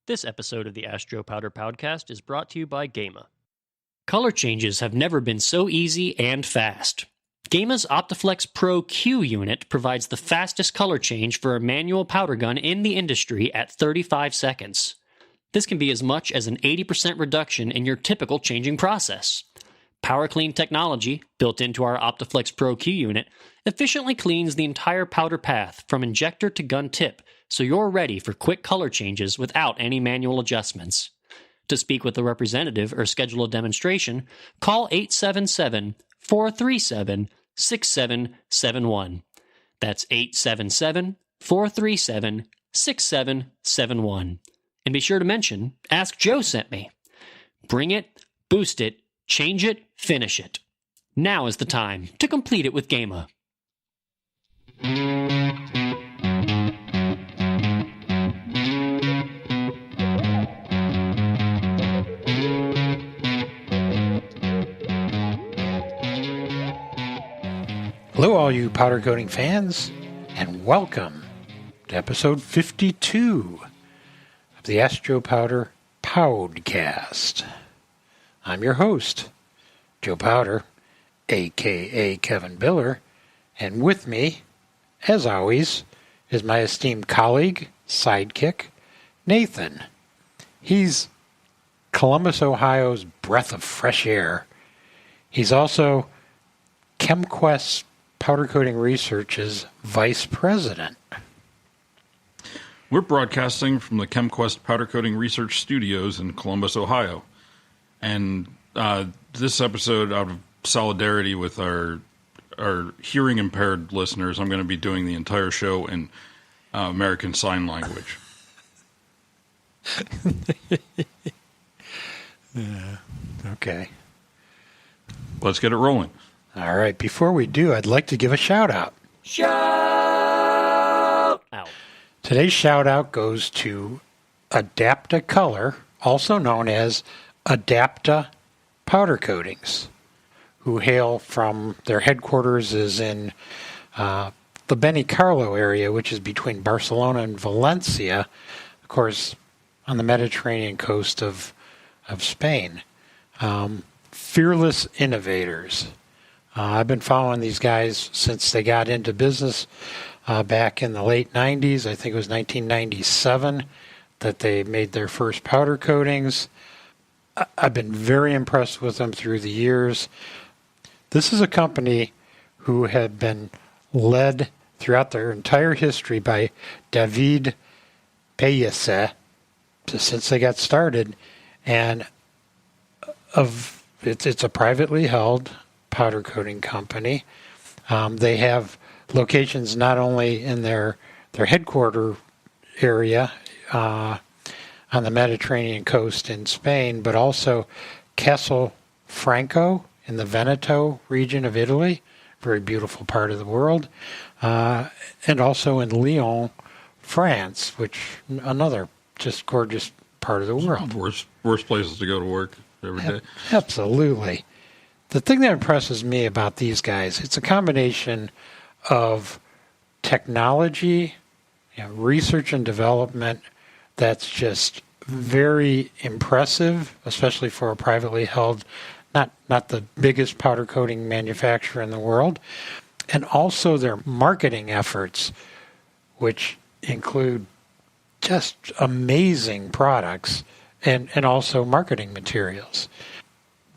This episode of the Astro Powder Powdcast is brought to you by Gema. Color changes have never been so easy and fast. Gema's Optiflex Pro Q unit provides the fastest color change for a manual powder gun in the industry at 35 seconds. This can be as much as an 80% reduction in your typical changing process. PowerClean technology, built into our Optiflex Pro Q unit, efficiently cleans the entire powder path from injector to gun tip, so you're ready for quick color changes without any manual adjustments. To speak with a representative or schedule a demonstration, call 877-437-6771. That's 877-437-6771. And be sure to mention, Ask Joe sent me. Bring it, boost it, change it, finish it. Now is the time to complete it with Gema. Hello, all you powder coating fans, and welcome to episode 52 of the Astro Powder Powdcast. I'm your host, Joe Powder, a.k.a. Kevin Biller, and with me, as always, is my esteemed colleague, sidekick, Nathan. He's Columbus, Ohio's breath of fresh air. He's also ChemQuest Powder Coating Research's Vice President. We're broadcasting from the ChemQuest Powder Coating Research Studios in Columbus, Ohio. And this episode, out of solidarity with our hearing impaired listeners, I'm going to be doing the entire show in American Sign Language. Okay. Let's get it rolling. All right, before we do, I'd like to give a shout-out. Shout out! Today's shout-out goes to Adapta Color, also known as Adapta Powder Coatings, who hail from, their headquarters is in the Benicarlo area, which is between Barcelona and Valencia, of course, on the Mediterranean coast of Spain. Fearless innovators. I've been following these guys since they got into business back in the late 90s. I think it was 1997 that they made their first powder coatings. I've been very impressed with them through the years. This is a company who had been led throughout their entire history by David Pellicer since they got started. And it's a privately held powder coating company. They have locations not only in their headquarter area on the Mediterranean coast in Spain, but also Castelfranco in the Veneto region of Italy, very beautiful part of the world, and also in Lyon, France, which another just gorgeous part of the world. Worst places to go to work every day. Absolutely. The thing that impresses me about these guys, it's a combination of technology, research and development that's just very impressive, especially for a privately held, not the biggest powder coating manufacturer in the world, and also their marketing efforts, which include just amazing products and also marketing materials.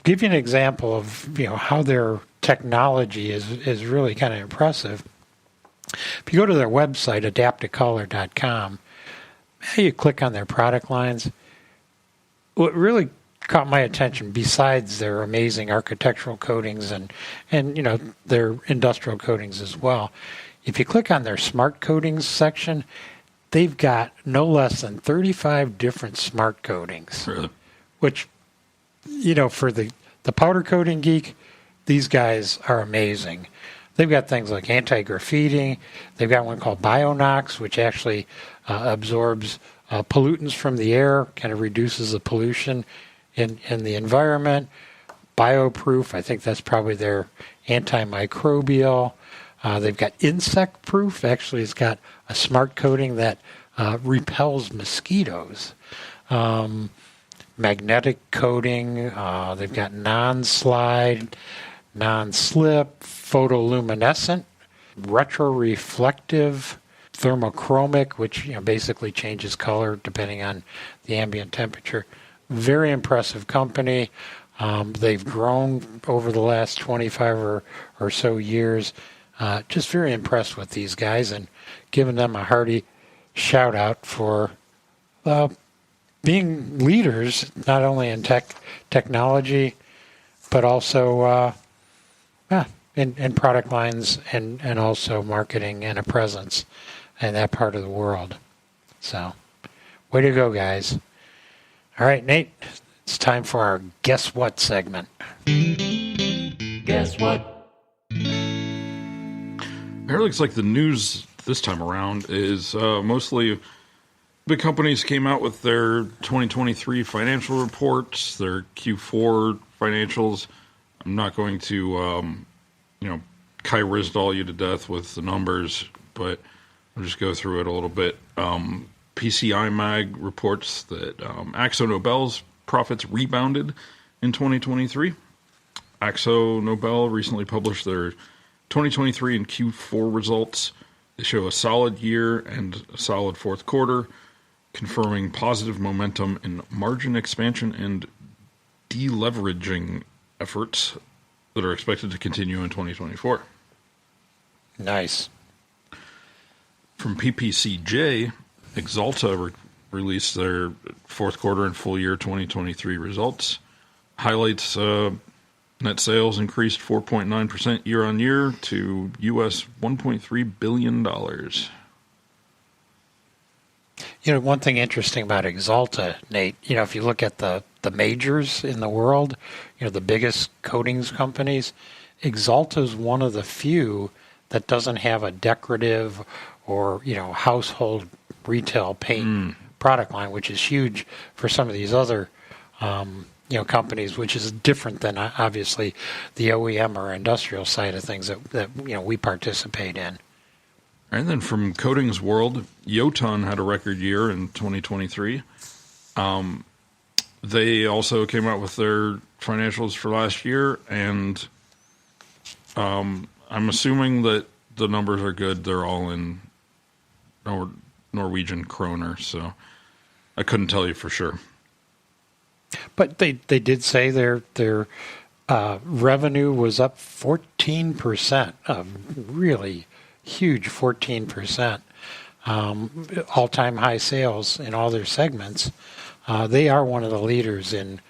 Give you an example of how their technology is really kind of impressive. If you go to their website, adaptacolor.com, you click on their product lines. What really caught my attention, besides their amazing architectural coatings and their industrial coatings as well, if you click on their smart coatings section, they've got no less than 35 different smart coatings. Really? Which, for the powder coating geek, these guys are amazing. They've got things like anti-graffiti. They've got one called BioNox, which actually absorbs pollutants from the air, kind of reduces the pollution in the environment. Bioproof, I think that's probably their antimicrobial. They've got insect proof. Actually, it's got a smart coating that repels mosquitoes. Magnetic coating, they've got non-slide, non-slip, photoluminescent, retroreflective, thermochromic, which basically changes color depending on the ambient temperature. Very impressive company. They've grown over the last 25 or so years. Just very impressed with these guys and giving them a hearty shout out for being leaders not only in technology but also in product lines and also marketing and a presence in that part of the world. So, way to go, guys. All right, Nate, it's time for our Guess What segment. Guess what? It looks like the news this time around is mostly big companies came out with their 2023 financial reports, their Q4 financials. I'm not going to, Kai Rizdal you to death with the numbers, but I'll just go through it a little bit. PCI Mag reports that Akzo Nobel's profits rebounded in 2023. Akzo Nobel recently published their 2023 and Q4 results. They show a solid year and a solid fourth quarter, confirming positive momentum in margin expansion and deleveraging efforts that are expected to continue in 2024. Nice. From PPCJ, Axalta released their fourth quarter and full year 2023 results. Highlights net sales increased 4.9% year on year to US $1.3 billion. One thing interesting about Axalta, Nate, if you look at the majors in the world, the biggest coatings companies, Axalta is one of the few that doesn't have a decorative or, household retail paint product line, which is huge for some of these other, companies, which is different than obviously the OEM or industrial side of things that we participate in. And then from Coatings World, Yoton had a record year in 2023. They also came out with their financials for last year, and I'm assuming that the numbers are good. They're all in Norwegian kroner, so I couldn't tell you for sure. But they did say their revenue was up 14%, a really huge 14%, all-time high sales in all their segments. They are one of the leaders in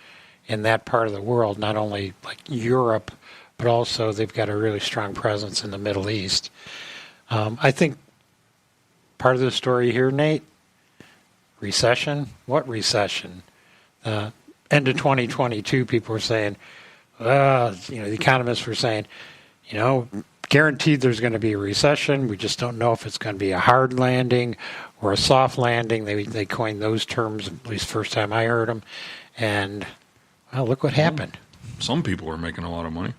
that part of the world, not only like Europe, but also they've got a really strong presence in the Middle East. I think part of the story here, Nate, recession. What recession? End of 2022, people were saying, the economists were saying, guaranteed there's going to be a recession. We just don't know if it's going to be a hard landing or a soft landing. They coined those terms, at least first time I heard them. And, look what happened. Some people are making a lot of money.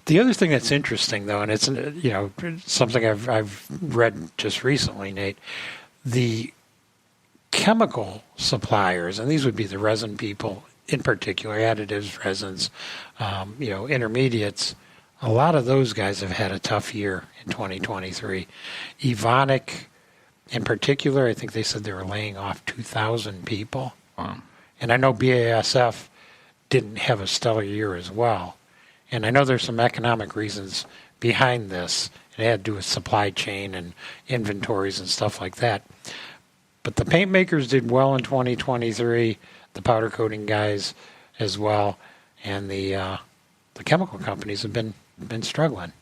The other thing that's interesting, though, and it's something I've read just recently, Nate, the chemical suppliers, and these would be the resin people in particular, additives, resins, intermediates. A lot of those guys have had a tough year in 2023. Evonik, in particular, I think they said they were laying off 2,000 people. Wow. And I know BASF didn't have a stellar year as well. And I know there's some economic reasons behind this. It had to do with supply chain and inventories and stuff like that. But the paint makers did well in 2023, the powder coating guys as well, and the chemical companies have been struggling.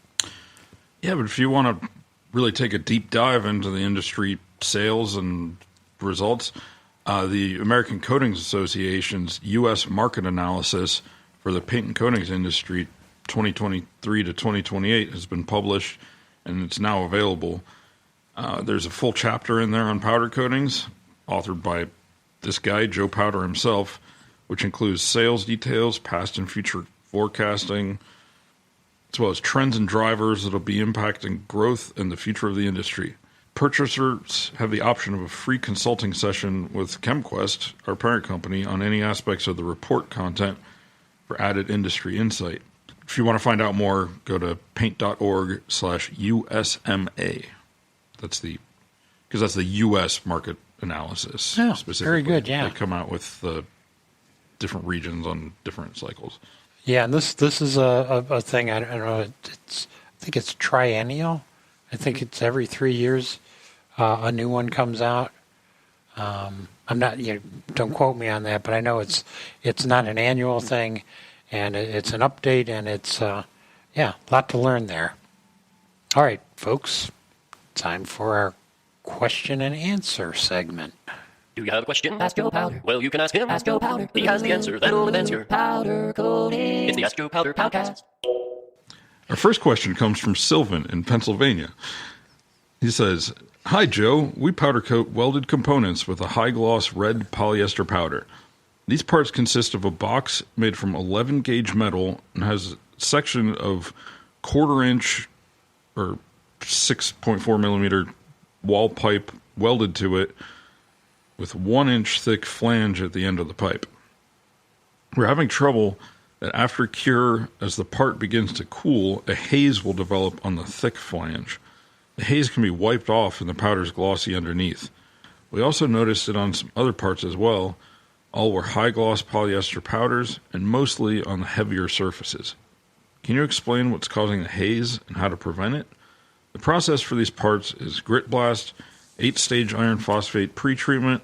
Yeah, but if you want to really take a deep dive into the industry sales and results, the American Coatings Association's U.S. market analysis for the paint and coatings industry 2023 to 2028 has been published, and it's now available. There's a full chapter in there on powder coatings, authored by this guy, Joe Powder himself, which includes sales details, past and future forecasting, as well as trends and drivers that will be impacting growth and the future of the industry. Purchasers have the option of a free consulting session with ChemQuest, our parent company, on any aspects of the report content for added industry insight. If you want to find out more, go to paint.org/USMA. That's the U.S. market analysis. Oh, specifically. very good, yeah. They come out with the different regions on different cycles. Yeah, and this is a thing, I don't know, I think it's triennial. I think it's every 3 years a new one comes out. I'm not, don't quote me on that, but I know it's not an annual thing, and it's an update, and it's, a lot to learn there. All right, folks, time for our question and answer segment. Do you have a question? Ask Joe Powder. Well, you can ask him. Ask Joe Powder. He has the answer that'll advance your powder coating. It's the Ask Joe Powder Powdcast. Our first question comes from Sylvan in Pennsylvania. He says, "Hi, Joe. We powder coat welded components with a high-gloss red polyester powder. These parts consist of a box made from 11-gauge metal and has a section of 1/4 inch or 6.4 millimeter wall pipe welded to it with 1 inch thick flange at the end of the pipe. We're having trouble that after cure, as the part begins to cool, a haze will develop on the thick flange. The haze can be wiped off and the powder's glossy underneath. We also noticed it on some other parts as well. All were high-gloss polyester powders and mostly on the heavier surfaces. Can you explain what's causing the haze and how to prevent it? The process for these parts is grit blast, 8-stage iron phosphate pretreatment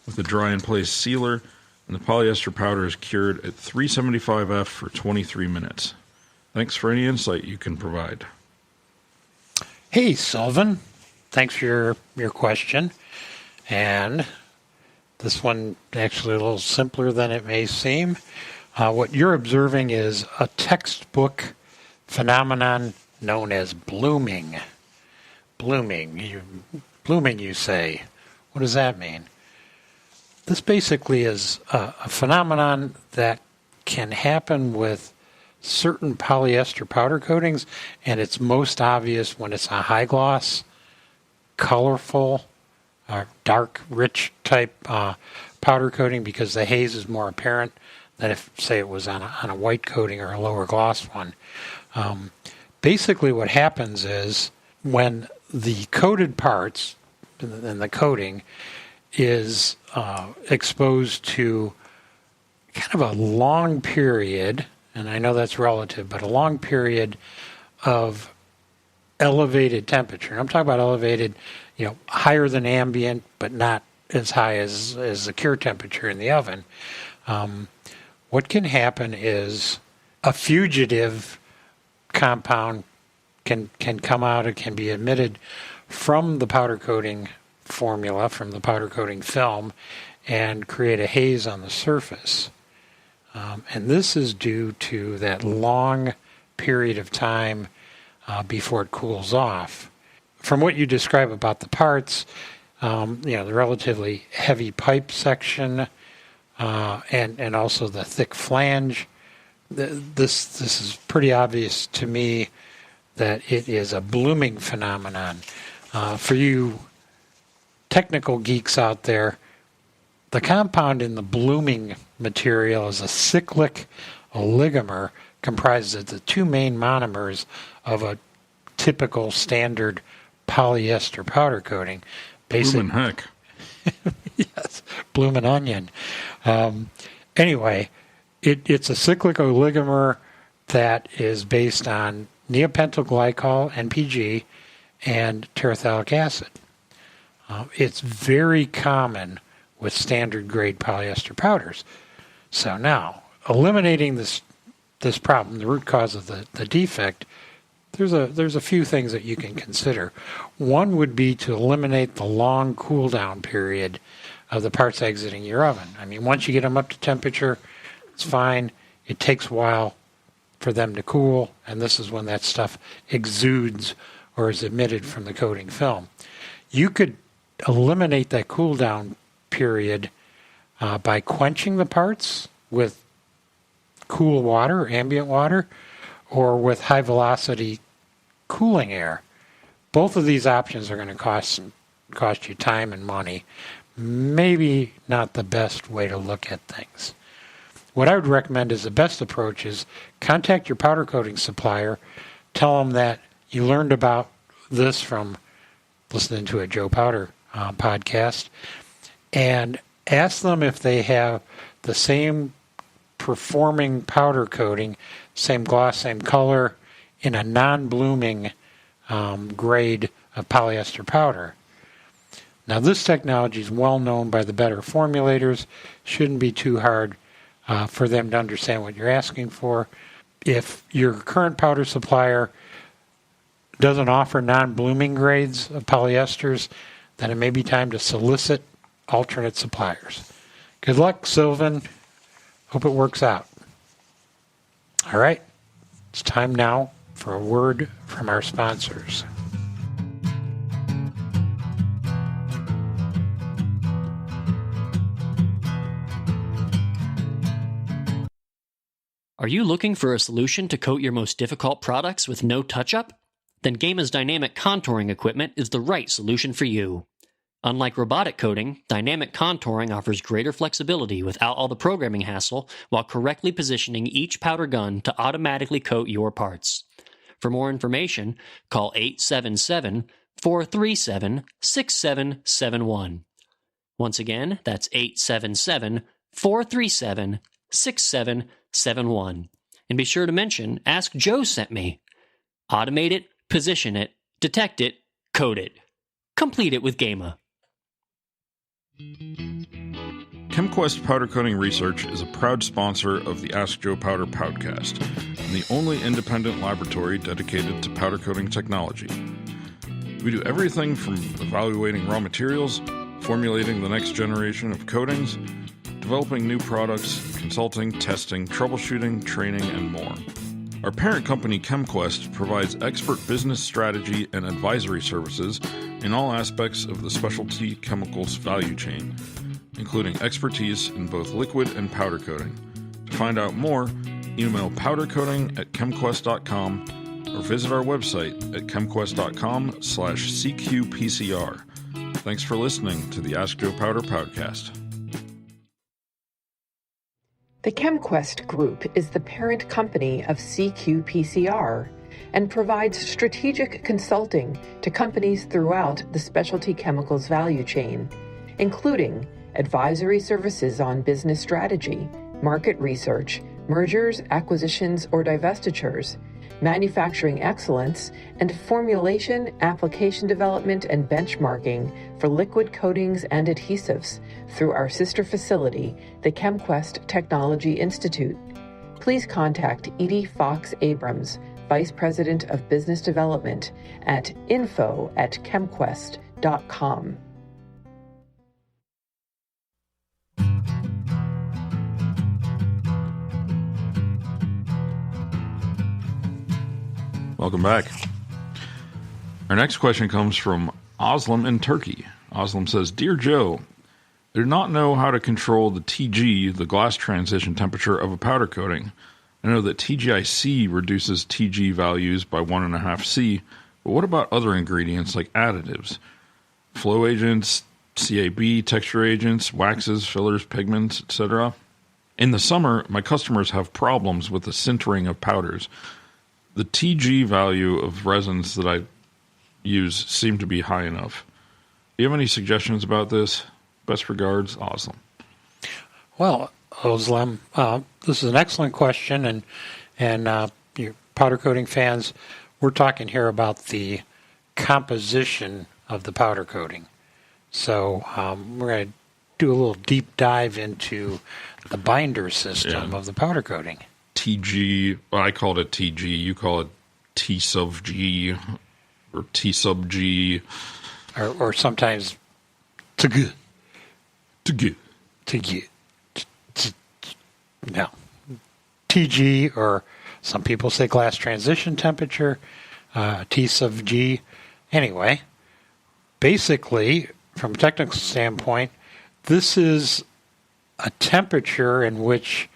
with a dry-in-place sealer, and the polyester powder is cured at 375F for 23 minutes. Thanks for any insight you can provide." Hey, Sylvan. Thanks for your question. And this one actually a little simpler than it may seem. What you're observing is a textbook phenomenon known as blooming. Blooming, you say. What does that mean? This basically is a phenomenon that can happen with certain polyester powder coatings, and it's most obvious when it's a high gloss, colorful, dark, rich type powder coating, because the haze is more apparent than if, say, it was on a white coating or a lower gloss one. Basically what happens is when the coated parts and the coating is exposed to kind of a long period, and I know that's relative, but a long period of elevated temperature. And I'm talking about elevated, higher than ambient, but not as high as the cure temperature in the oven. What can happen is a fugitive compound can come out, it can be emitted from the powder coating formula, from the powder coating film, and create a haze on the surface. And this is due to that long period of time before it cools off. From what you describe about the parts, the relatively heavy pipe section and also the thick flange, this is pretty obvious to me that it is a blooming phenomenon. For you technical geeks out there, the compound in the blooming material is a cyclic oligomer comprised of the two main monomers of a typical standard polyester powder coating. Bloomin' heck. Yes, bloomin' onion. Anyway, it's a cyclic oligomer that is based on neopentyl glycol, NPG, and terephthalic acid. It's very common with standard grade polyester powders. So now, eliminating this problem, the root cause of the defect, there's a few things that you can consider. One would be to eliminate the long cool down period of the parts exiting your oven. I mean, once you get them up to temperature, it's fine. It takes a while for them to cool, and this is when that stuff exudes or is emitted from the coating film. You could eliminate that cool down period by quenching the parts with cool water, ambient water, or with high velocity cooling air. Both of these options are going to cost cost you time and money. Maybe not the best way to look at things. What I would recommend is the best approach is contact your powder coating supplier, tell them that you learned about this from listening to a Joe Powder podcast, and ask them if they have the same performing powder coating, same gloss, same color, in a non-blooming grade of polyester powder. Now, this technology is well known by the better formulators. Shouldn't be too hard for them to understand what you're asking for. If your current powder supplier doesn't offer non-blooming grades of polyesters, then it may be time to solicit alternate suppliers. Good luck, Sylvan. Hope it works out. All right, it's time now for a word from our sponsors. Are you looking for a solution to coat your most difficult products with no touch-up? Then Gema's dynamic contouring equipment is the right solution for you. Unlike robotic coating, dynamic contouring offers greater flexibility without all the programming hassle while correctly positioning each powder gun to automatically coat your parts. For more information, call 877-437-6771. Once again, that's 877-437-6771. And be sure to mention, Ask Joe sent me. Automate it, position it, detect it, code it. Complete it with Gema. ChemQuest Powder Coating Research is a proud sponsor of the Ask Joe Powder Powdcast, and the only independent laboratory dedicated to powder coating technology. We do everything from evaluating raw materials, formulating the next generation of coatings, developing new products, consulting, testing, troubleshooting, training, and more. Our parent company, ChemQuest, provides expert business strategy and advisory services in all aspects of the specialty chemicals value chain, including expertise in both liquid and powder coating. To find out more, email powdercoating@chemquest.com or visit our website at chemquest.com/CQPCR. Thanks for listening to the Ask Joe Powder Podcast. The ChemQuest Group is the parent company of CQPCR and provides strategic consulting to companies throughout the specialty chemicals value chain, including advisory services on business strategy, market research, mergers, acquisitions, or divestitures, manufacturing excellence, and formulation, application development, and benchmarking for liquid coatings and adhesives through our sister facility, the ChemQuest Technology Institute. Please contact Edie Fox Abrams, Vice President of Business Development, at info@chemquest.com. Welcome back. Our next question comes from Oslam in Turkey. Oslam says, Dear Joe, I do not know how to control the TG, the glass transition temperature of a powder coating. I know that TGIC reduces TG values by 1.5 C, but what about other ingredients like additives? Flow agents, CAB, texture agents, waxes, fillers, pigments, etc. In the summer, my customers have problems with the sintering of powders. The TG value of resins that I use seem to be high enough. Do you have any suggestions about this? Best regards, Oslam. Well, Oslam, this is an excellent question, and your powder coating fans, we're talking here about the composition of the powder coating. So we're going to do a little deep dive into the binder system of the powder coating. TG, well, I called it TG, you call it T sub G or T sub G. Or sometimes TG. No. TG, or some people say glass transition temperature, T sub G. Anyway, basically, from a technical standpoint, this is a temperature in which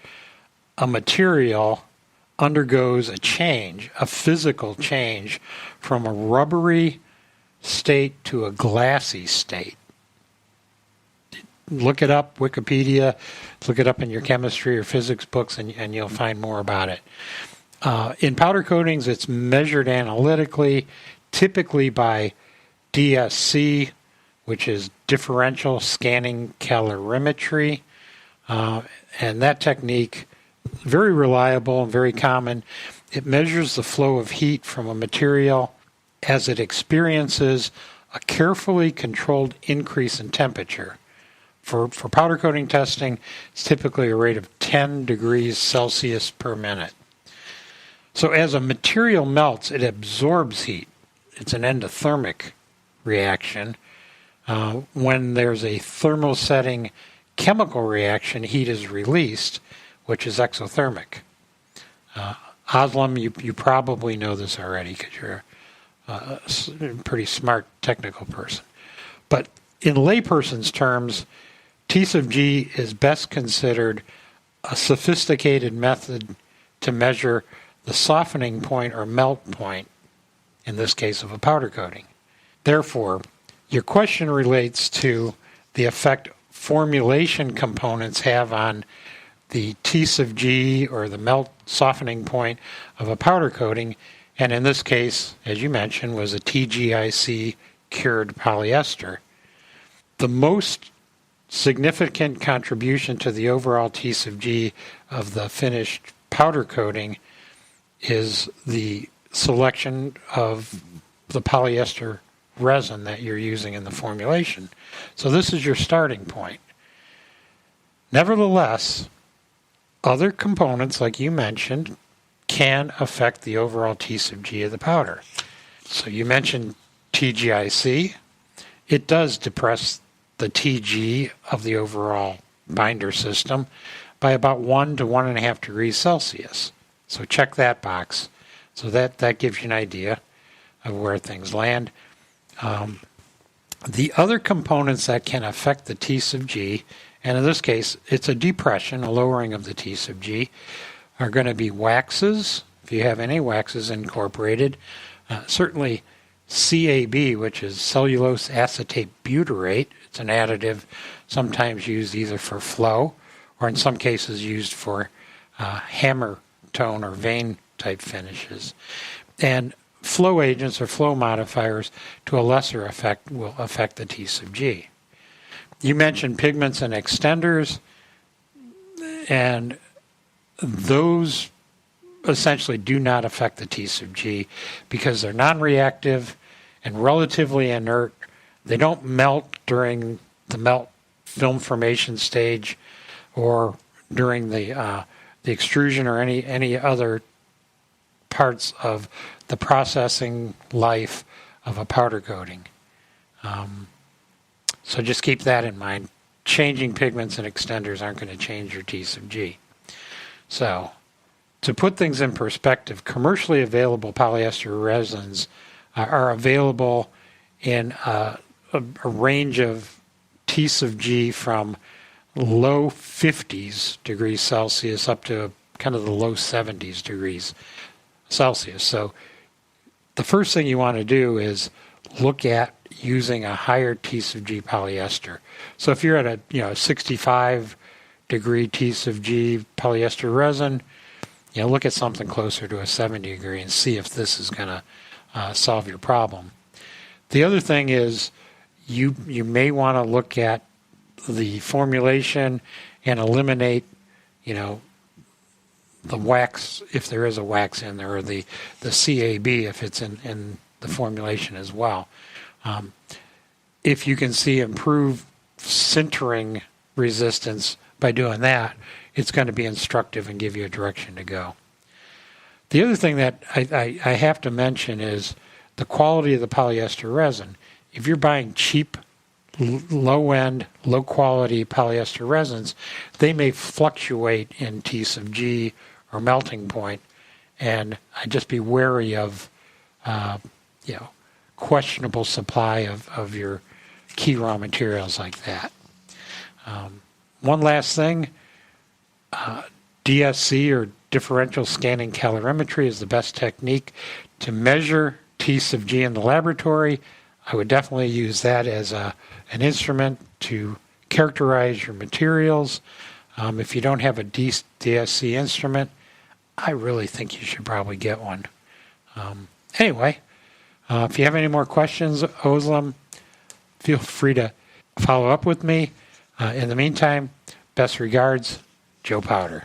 a material undergoes a change, a physical change, from a rubbery state to a glassy state. Look it up, Wikipedia, look it up in your chemistry or physics books, and you'll find more about it. In powder coatings, it's measured analytically, typically by DSC, which is differential scanning calorimetry. And that technique, very reliable and very common. It measures the flow of heat from a material as it experiences a carefully controlled increase in temperature. For powder coating testing, it's typically a rate of 10 degrees Celsius per minute. So as a material melts, it absorbs heat. It's an endothermic reaction. When there's a thermosetting chemical reaction, heat is released, which is exothermic. Aslam, you probably know this already because you're a pretty smart technical person. But in layperson's terms, T sub G is best considered a sophisticated method to measure the softening point or melt point, in this case of a powder coating. Therefore, your question relates to the effect formulation components have on the T sub G or the melt softening point of a powder coating, and in this case, as you mentioned, was a TGIC cured polyester. The most significant contribution to the overall T sub G of the finished powder coating is the selection of the polyester resin that you're using in the formulation. So this is your starting point. Nevertheless, other components, like you mentioned, can affect the overall T sub G of the powder. So you mentioned TGIC. It does depress the TG of the overall binder system by about 1 to 1.5 degrees Celsius. So check that box. So that gives you an idea of where things land. The other components that can affect the T sub G, and in this case, it's a depression, a lowering of the T sub G, are going to be waxes, if you have any waxes incorporated. Certainly CAB, which is cellulose acetate butyrate. It's an additive sometimes used either for flow or in some cases used for hammer tone or vein type finishes. And flow agents or flow modifiers to a lesser effect will affect the T sub G. You mentioned pigments and extenders, and those essentially do not affect the T sub G because they're non-reactive and relatively inert. They don't melt during the melt film formation stage or during the extrusion or any other parts of the processing life of a powder coating. So just keep that in mind. Changing pigments and extenders aren't going to change your T sub G. So to put things in perspective, commercially available polyester resins are available in a range of T sub G from low 50s degrees Celsius up to kind of the low 70s degrees Celsius. So the first thing you want to do is look at using a higher T sub G polyester. So if you're at a 65 degree T sub G polyester resin, look at something closer to a 70 degree and see if this is going to solve your problem. The other thing is you may want to look at the formulation and eliminate, the wax, if there is a wax in there, or the CAB if it's in the formulation as well. If you can see improved sintering resistance by doing that, it's going to be instructive and give you a direction to go. The other thing that I have to mention is the quality of the polyester resin. If you're buying cheap, low-end, low-quality polyester resins, they may fluctuate in T sub G or melting point, and I'd just be wary of, questionable supply of your key raw materials like that. One last thing, DSC or differential scanning calorimetry is the best technique to measure T sub G in the laboratory. I would definitely use that as an instrument to characterize your materials. If you don't have a DSC instrument, I really think you should probably get one. Anyway, if you have any more questions, Özlem, feel free to follow up with me. In the meantime, best regards, Joe Powder.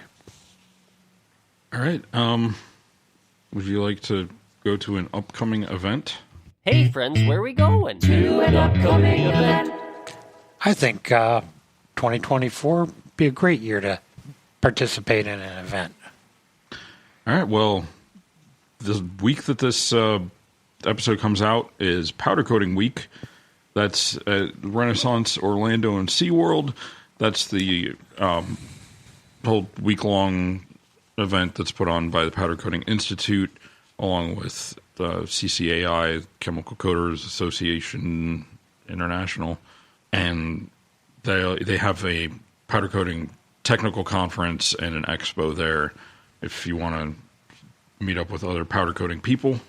All right. Would you like to go to an upcoming event? Hey, friends, where are we going? To an upcoming event. I think 2024 would be a great year to participate in an event. All right. Well, the week that this episode comes out is Powder Coating Week. That's at Renaissance Orlando and SeaWorld. That's the whole week-long event that's put on by the Powder Coating Institute, along with the CCAI, Chemical Coaters Association International, and they have a powder coating technical conference and an expo there if you want to meet up with other powder coating people.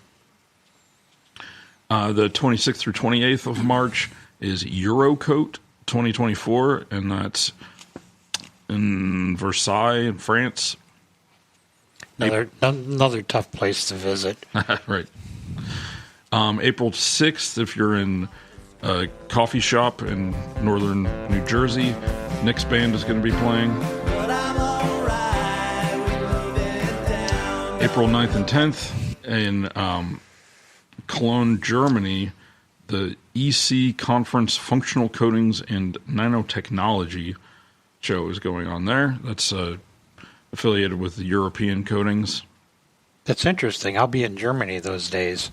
The 26th through 28th of March is Eurocoat 2024, and that's in Versailles, in France. Another tough place to visit. Right. April 6th, if you're in a coffee shop in northern New Jersey, Nick's band is going to be playing. April 9th and 10th in Cologne, Germany, the EC Conference Functional Coatings and Nanotechnology show is going on there. That's affiliated with the European Coatings. That's interesting. I'll be in Germany those days.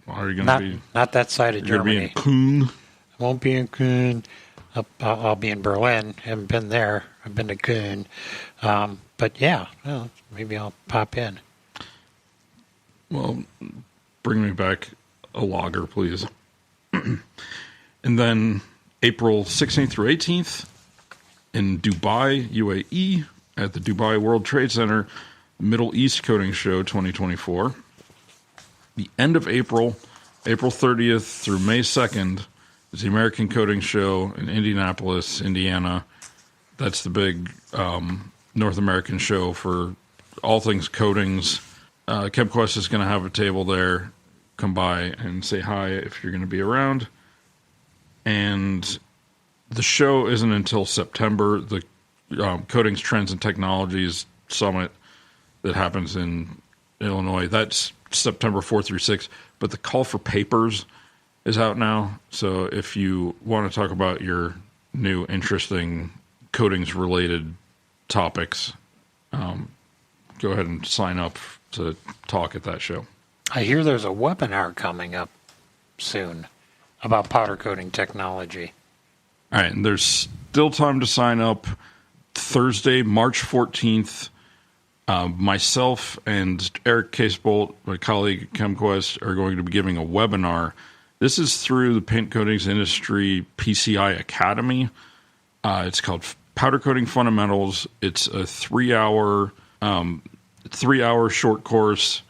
Are you going to be? Not that side of Germany. You're going to be in Köln? I won't be in Köln. I'll be in Berlin. I haven't been there. I've been to Köln. But yeah, well, maybe I'll pop in. Well, bring me back a lager, please. And then April 16th through 18th in Dubai, UAE, at the Dubai World Trade Center, Middle East Coating Show 2024. The end of April, April 30th through May 2nd, is the American Coating Show in Indianapolis, Indiana. That's the big North American show for all things coatings. ChemQuest is going to have a table there. Come by and say hi if you're going to be around. And the show isn't until September. The Coatings, Trends, and Technologies Summit that happens in Illinois, that's September 4th through 6th. But the call for papers is out now. So if you want to talk about your new interesting coatings-related topics, go ahead and sign up to talk at that show. I hear there's a webinar coming up soon about powder coating technology. All right, and there's still time to sign up. Thursday, March 14th, myself and Eric Casebolt, my colleague at ChemQuest, are going to be giving a webinar. This is through the paint coatings industry PCI Academy. It's called Powder Coating Fundamentals. It's a 3-hour short course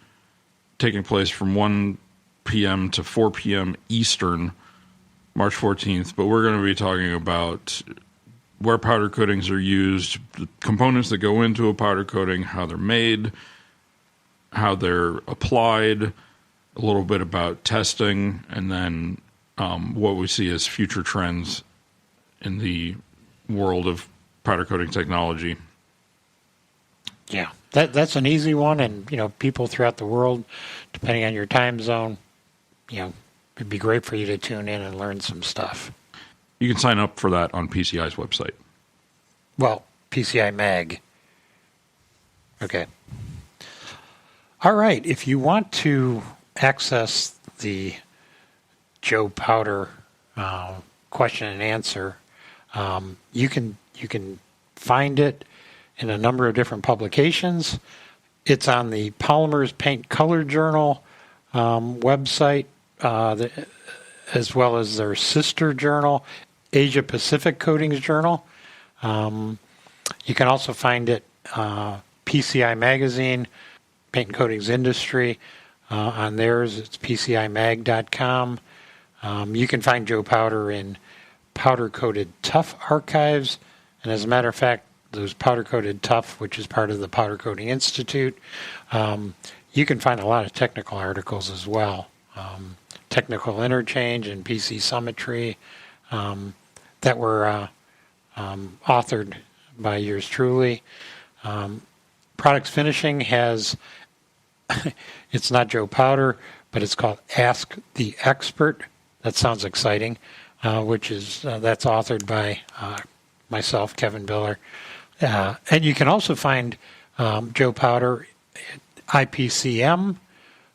taking place from 1 p.m. to 4 p.m. Eastern, March 14th. But we're going to be talking about where powder coatings are used, the components that go into a powder coating, how they're made, how they're applied, a little bit about testing, and then what we see as future trends in the world of powder coating technology. Yeah, that's an easy one, and people throughout the world, depending on your time zone, it'd be great for you to tune in and learn some stuff. You can sign up for that on PCI's website. Well, PCI Mag. Okay. All right. If you want to access the Joe Powder question and answer, you can find it in a number of different publications. It's on the Polymers Paint Color Journal website, as well as their sister journal, Asia Pacific Coatings Journal. You can also find it PCI Magazine, Paint and Coatings Industry. On theirs, it's PCIMag.com. You can find Joe Powder in powder-coated Tough archives. And as a matter of fact, those powder-coated Tough, which is part of the Powder Coating Institute, you can find a lot of technical articles as well. Technical interchange and PC symmetry that were authored by yours truly. Products Finishing has, it's not Joe Powder, but it's called Ask the Expert. That sounds exciting, which is, that's authored by myself, Kevin Biller. And you can also find Joe Powder at IPCM,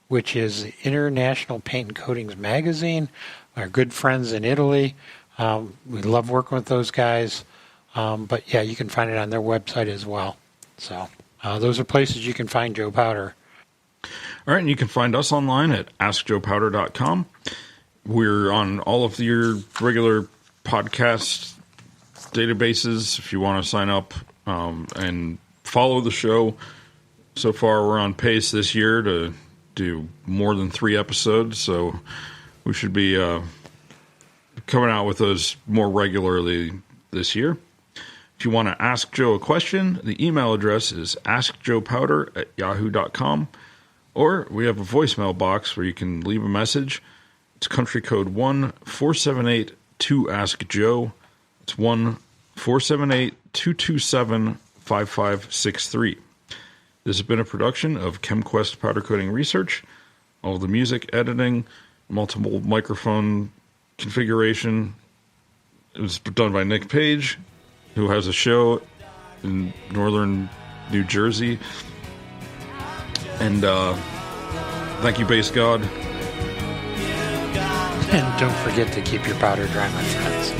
which is the International Paint and Coatings Magazine. Our good friends in Italy. We love working with those guys. But yeah, you can find it on their website as well. So those are places you can find Joe Powder. All right, and you can find us online at askjoepowder.com. We're on all of your regular podcast databases if you want to sign up and follow the show. So far, we're on pace this year to do more than 3 episodes, so we should be coming out with those more regularly this year. If you want to ask Joe a question, the email address is askjoepowder@yahoo.com, or we have a voicemail box where you can leave a message. It's country code 1-478-2-ASK-JOE. It's 1-478-227-5563. This has been a production of ChemQuest Powder Coating Research. All the music, editing, multiple microphone configuration. It was done by Nick Page, who has a show in northern New Jersey. And thank you, Base God. And don't forget to keep your powder dry, my friends.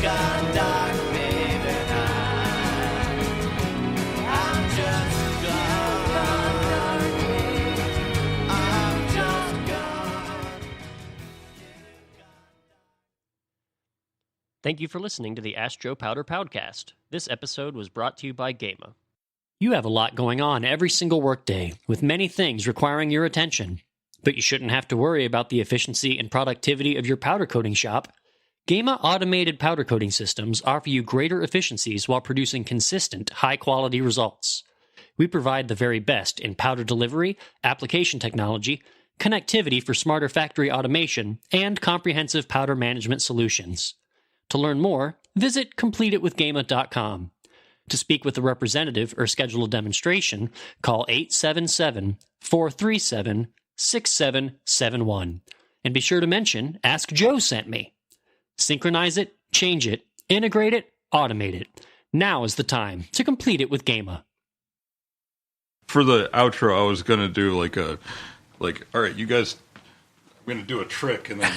Thank you for listening to the Ask Joe Powder Powdcast. This episode was brought to you by Gema. You have a lot going on every single workday, with many things requiring your attention. But you shouldn't have to worry about the efficiency and productivity of your powder coating shop. Gema automated powder coating systems offer you greater efficiencies while producing consistent, high-quality results. We provide the very best in powder delivery, application technology, connectivity for smarter factory automation, and comprehensive powder management solutions. To learn more, visit CompleteItWithGema.com. To speak with a representative or schedule a demonstration, call 877-437-6771. And be sure to mention, Ask Joe sent me. Synchronize it, change it, integrate it, automate it. Now is the time to complete it with Gema. For the outro, I was going to do all right, you guys, I'm going to do a trick, and then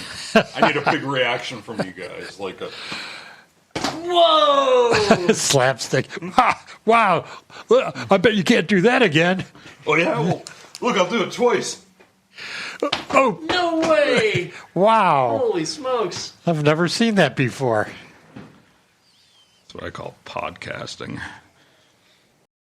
I need a big reaction from you guys, like a, whoa! Slapstick. Ha! Wow. I bet you can't do that again. Oh, yeah? Well, look, I'll do it twice. Oh. No way! Wow. Holy smokes. I've never seen that before. That's what I call podcasting.